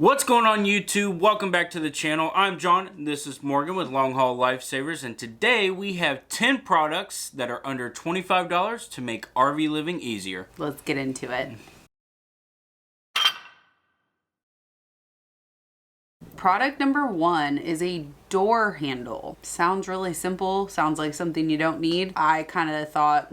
What's going on YouTube? Welcome back to the channel. I'm John. This is Morgan with Long Haul Lifesavers, and today we have 10 products that are under $25 to make RV living easier. Let's get into it. Product number 1 is a door handle. Sounds really simple, sounds like something you don't need. I kind of thought,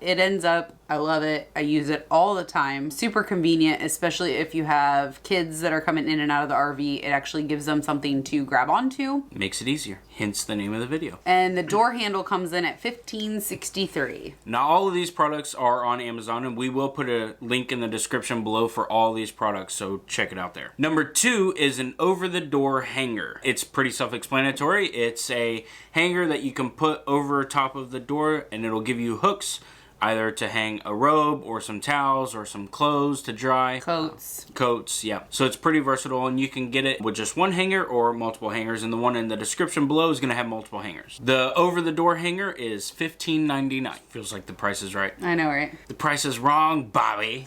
it ends up, I love it. I use it all the time. Super convenient, especially if you have kids that are coming in and out of the RV. It actually gives them something to grab onto. Makes it easier, hence the name of the video. And the door handle comes in at $15.63. Now all of these products are on Amazon, and we will put a link in the description below for all these products, so check it out there. Number 2 is an over-the-door hanger. It's pretty self-explanatory. It's a hanger that you can put over top of the door, and it'll give you hooks either to hang a robe or some towels or some clothes to dry. Coats, yeah. So it's pretty versatile, and you can get it with just one hanger or multiple hangers, and the one in the description below is gonna have multiple hangers. The over-the-door hanger is $15.99. Feels like the price is right. I know, right? The price is wrong, Bobby.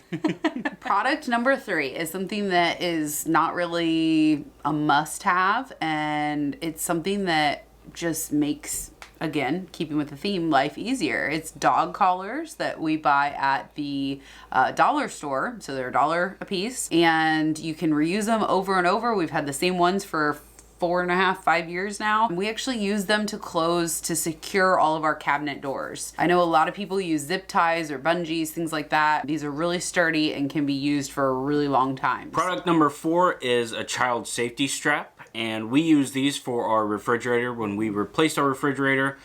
Product number 3 is something that is not really a must-have, and it's something that just makes, again, keeping with the theme, life easier. It's dog collars that we buy at the dollar store. So they're $1 a piece, and you can reuse them over and over. We've had the same ones for 4.5, 5 years now. We actually use them to close, to secure all of our cabinet doors. I know a lot of people use zip ties or bungees, things like that. These are really sturdy and can be used for a really long time. Product number 4 is a child safety strap, and we use these for our refrigerator. When we replaced our refrigerator,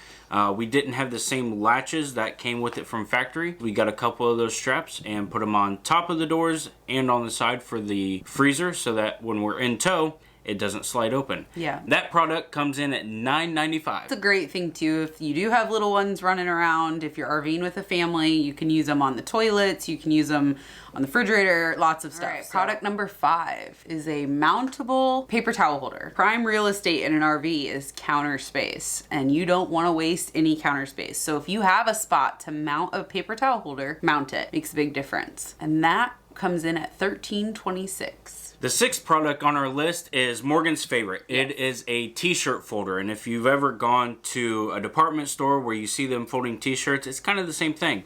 we didn't have the same latches that came with it from factory. We got a couple of those straps and put them on top of the doors and on the side for the freezer, so that when we're in tow, it doesn't slide open. Yeah. That product comes in at $9.95. It's a great thing too. If you do have little ones running around, if you're RVing with a family, you can use them on the toilets, you can use them on the refrigerator, lots of stuff. Right, product number 5 is a mountable paper towel holder. Prime real estate in an RV is counter space, and you don't want to waste any counter space. So if you have a spot to mount a paper towel holder, mount it. Makes a big difference. And that comes in at $13.26. The 6th product on our list is Morgan's favorite. Yes. It is a T-shirt folder, and if you've ever gone to a department store where you see them folding T-shirts, it's kind of the same thing.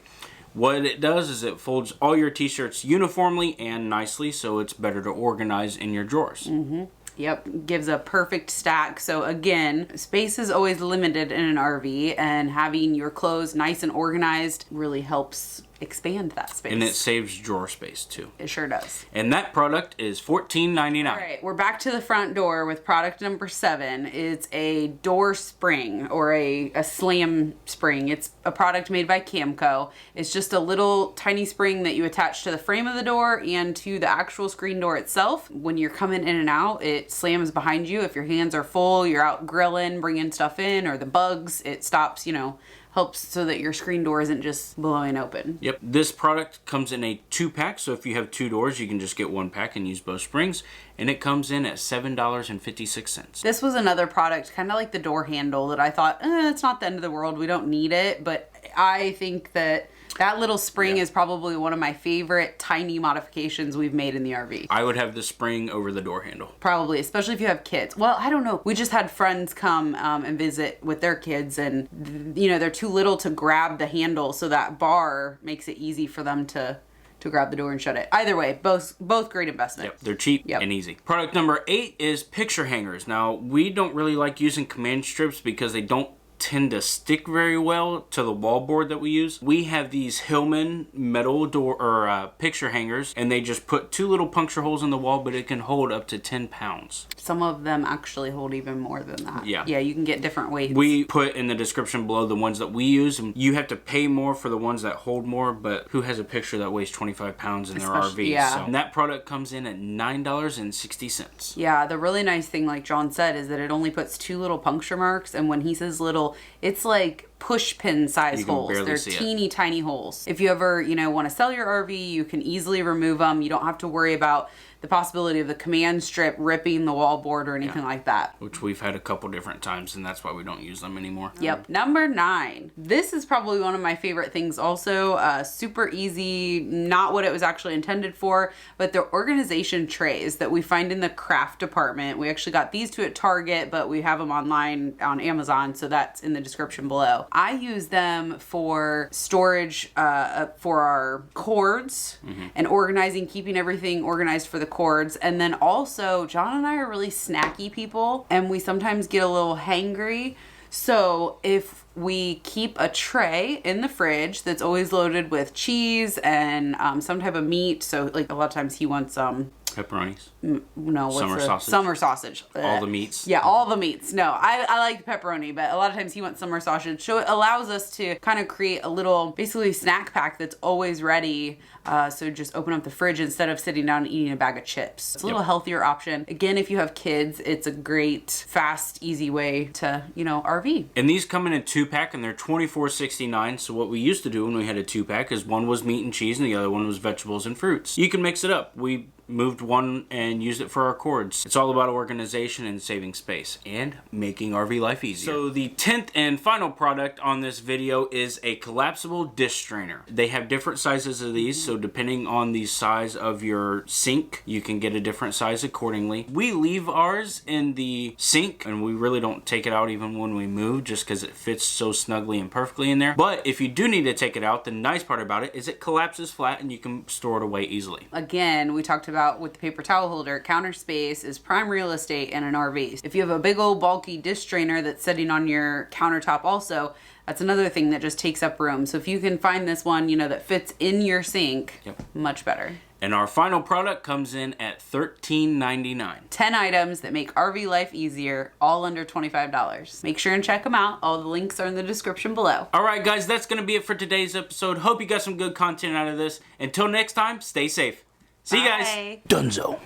What it does is it folds all your T-shirts uniformly and nicely, so it's better to organize in your drawers. Yep, gives a perfect stack. So again, space is always limited in an RV, and having your clothes nice and organized really helps expand that space. And it saves drawer space too. It sure does. And that product is $14.99. All right, we're back to the front door with product number 7. It's a door spring, or a slam spring. It's a product made by Camco. It's just a little tiny spring that you attach to the frame of the door and to the actual screen door itself. When you're coming in and out, it slams behind you. If your hands are full, you're out grilling, bringing stuff in, or the bugs, it stops, helps so that your screen door isn't just blowing open. Yep, this product comes in a 2-pack, so if you have 2 doors, you can just get 1 pack and use both springs, and it comes in at $7.56. This was another product, kind of like the door handle, that I thought, it's not the end of the world, we don't need it, but I think that little spring is probably one of my favorite tiny modifications we've made in the RV. I would have the spring over the door handle. Probably, especially if you have kids. Well, I don't know. We just had friends come and visit with their kids, and they're too little to grab the handle, so that bar makes it easy for them to grab the door and shut it. Either way, both great investments. Yep, they're cheap and easy. Product number 8 is picture hangers. Now, we don't really like using command strips because they don't tend to stick very well to the wallboard that we use. We have these Hillman metal door or picture hangers, and they just put 2 little puncture holes in the wall, but it can hold up to 10 pounds. Some of them actually hold even more than that. Yeah, you can get different weights. We put in the description below the ones that we use, and you have to pay more for the ones that hold more, but who has a picture that weighs 25 pounds in their RV? Yeah. So, and that product comes in at $9.60. Yeah, the really nice thing, like John said, is that it only puts 2 little puncture marks, and when he says little, it's like push pin size You can holes. barely They're see it. teeny tiny holes. If you ever, want to sell your RV, you can easily remove them. You don't have to worry about the possibility of the command strip ripping the wallboard or anything like that. Which we've had a couple different times, and that's why we don't use them anymore. Yep. Number 9. This is probably one of my favorite things also. Super easy, not what it was actually intended for, but the organization trays that we find in the craft department. We actually got these 2 at Target, but we have them online on Amazon, so that's in the description below. I use them for storage for our cords and organizing, keeping everything organized for the cords. And then also, John and I are really snacky people, and we sometimes get a little hangry. So if we keep a tray in the fridge that's always loaded with cheese and some type of meat, so like a lot of times he wants Pepperonis. no, what's Summer sausage. Summer sausage. All the meats. Yeah, all the meats. No, I like pepperoni, but a lot of times he wants summer sausage. So it allows us to kind of create a little, basically snack pack that's always ready. So just open up the fridge instead of sitting down and eating a bag of chips. It's a little healthier option. Again, if you have kids, it's a great, fast, easy way to, RV. And these come in a 2-pack, and they're $24.69. So what we used to do when we had a 2-pack is one was meat and cheese, and the other one was vegetables and fruits. You can mix it up. We moved one and used it for our cords. It's all about organization and saving space and making RV life easier. So the 10th and final product on this video is a collapsible dish strainer. They have different sizes of these, so depending on the size of your sink, you can get a different size accordingly. We leave ours in the sink, and we really don't take it out even when we move, just because it fits so snugly and perfectly in there. But if you do need to take it out, the nice part about it is it collapses flat and you can store it away easily. Again, we talked about with the paper towel holder, counter space is prime real estate in an RV. If you have a big old bulky dish strainer that's sitting on your countertop also, that's another thing that just takes up room. So if you can find this one, that fits in your sink, much better. And our final product comes in at $13.99. 10 items that make RV life easier, all under $25. Make sure and check them out. All the links are in the description below. All right, guys, that's going to be it for today's episode. Hope you got some good content out of this. Until next time, stay safe. See you guys. Bye. Dunzo.